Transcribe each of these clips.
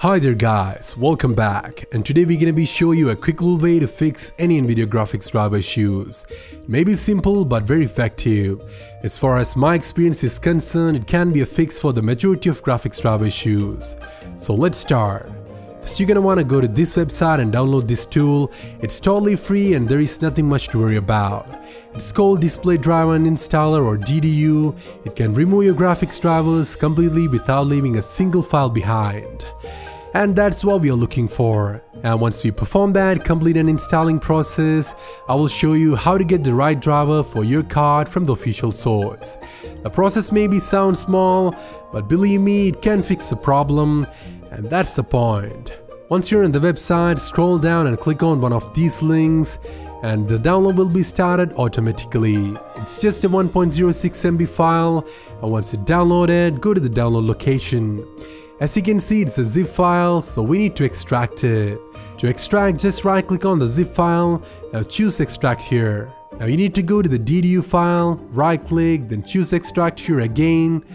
Hi there guys, welcome back, and today we're gonna be showing you a quick little way to fix any Nvidia graphics driver issues. It may be simple but very effective. As far as my experience is concerned, it can be a fix for the majority of graphics driver issues. So let's start. First, you're gonna wanna go to this website and download this tool. It's totally free and there is nothing much to worry about. It's called Display Driver Uninstaller or DDU. It can remove your graphics drivers completely without leaving a single file behind. And that's what we are looking for. And once we perform that complete and installing process, I will show you how to get the right driver for your card from the official source. The process maybe sound small, but believe me, it can fix the problem, and that's the point. Once you're on the website, scroll down and click on one of these links, and the download will be started automatically. It's just a 1.06 MB file, and once it's downloaded, go to the download location. As you can see, it's a zip file, so we need to extract it. To extract, just right click on the zip file, now choose extract here. Now you need to go to the DDU file, right click, then choose extract here again.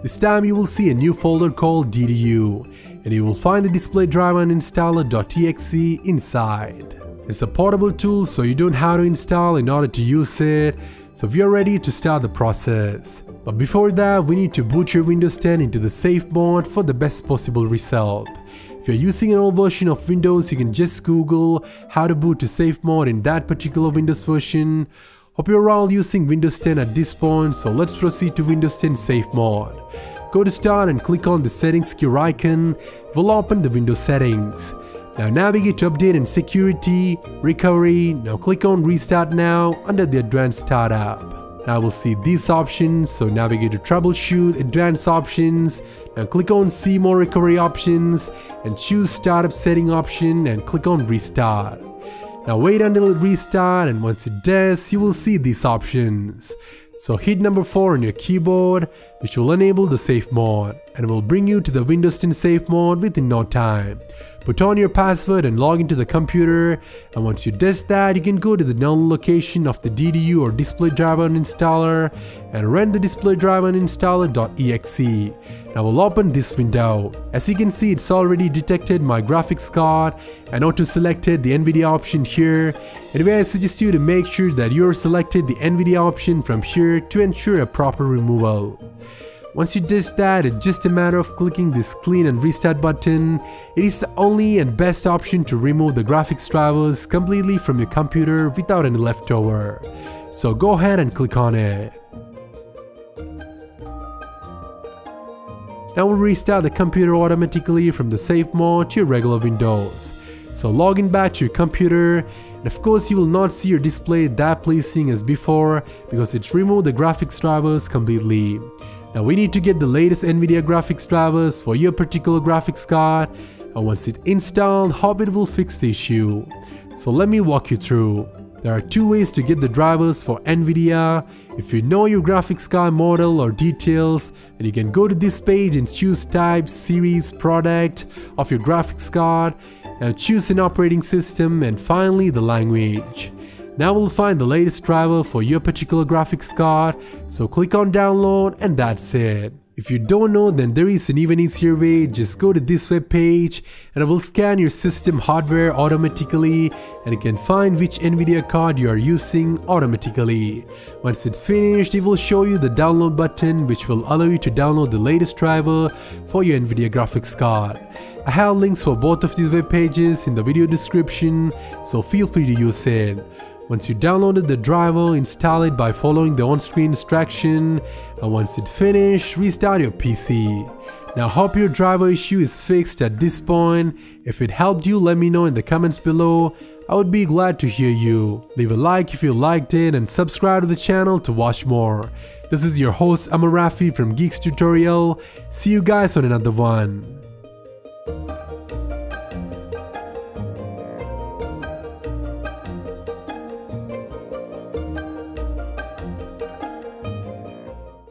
This time you will see a new folder called DDU, and you will find the display driver uninstaller.exe inside. It's a portable tool, so you don't have to install in order to use it. So we are ready to start the process. But before that, we need to boot your Windows 10 into the safe mode for the best possible result. If you're using an old version of Windows, you can just Google how to boot to safe mode in that particular Windows version. Hope you're all using Windows 10 at this point, so let's proceed to Windows 10 safe mode. Go to Start and click on the settings gear icon. It will open the Windows settings. Now navigate to Update and Security, Recovery. Now click on Restart Now under the Advanced Startup. Now we'll see these options, so navigate to Troubleshoot, Advanced Options. Now click on See More Recovery Options and choose Startup Setting option and click on Restart. Now wait until it restarts, and once it does, you will see these options. So hit number 4 on your keyboard, which will enable the safe mode, and will bring you to the Windows 10 safe mode within no time. Put on your password and log into the computer, and once you test that, you can go to the download location of the DDU or display driver uninstaller and run the display driver uninstaller.exe. Now we'll open this window. As you can see, it's already detected my graphics card and auto selected the Nvidia option here. Anyway, I suggest you to make sure that you're selected the Nvidia option from here to ensure a proper removal. Once you test that, it's just a matter of clicking this clean and restart button. It is the only and best option to remove the graphics drivers completely from your computer without any leftover. So go ahead and click on it. Now we'll restart the computer automatically from the safe mode to your regular Windows. So log in back to your computer, and of course you will not see your display that pleasing as before because it's removed the graphics drivers completely. Now we need to get the latest Nvidia graphics drivers for your particular graphics card, and once it's installed, hope it will fix the issue. So let me walk you through. There are two ways to get the drivers for Nvidia. If you know your graphics card model or details, then you can go to this page and choose type, series, product of your graphics card. Now choose an operating system and finally the language. Now we'll find the latest driver for your particular graphics card, so click on download and that's it. If you don't know, then there is an even easier way. Just go to this web page and it will scan your system hardware automatically, and it can find which Nvidia card you are using automatically. Once it's finished, it will show you the download button, which will allow you to download the latest driver for your Nvidia graphics card. I have links for both of these web pages in the video description, so feel free to use it. Once you downloaded the driver, install it by following the on-screen instruction, and once it's finished, restart your PC. Now hope your driver issue is fixed at this point. If it helped you, let me know in the comments below. I would be glad to hear you. Leave a like if you liked it and subscribe to the channel to watch more. This is your host Amarafi from Geeks Tutorial. See you guys on another one.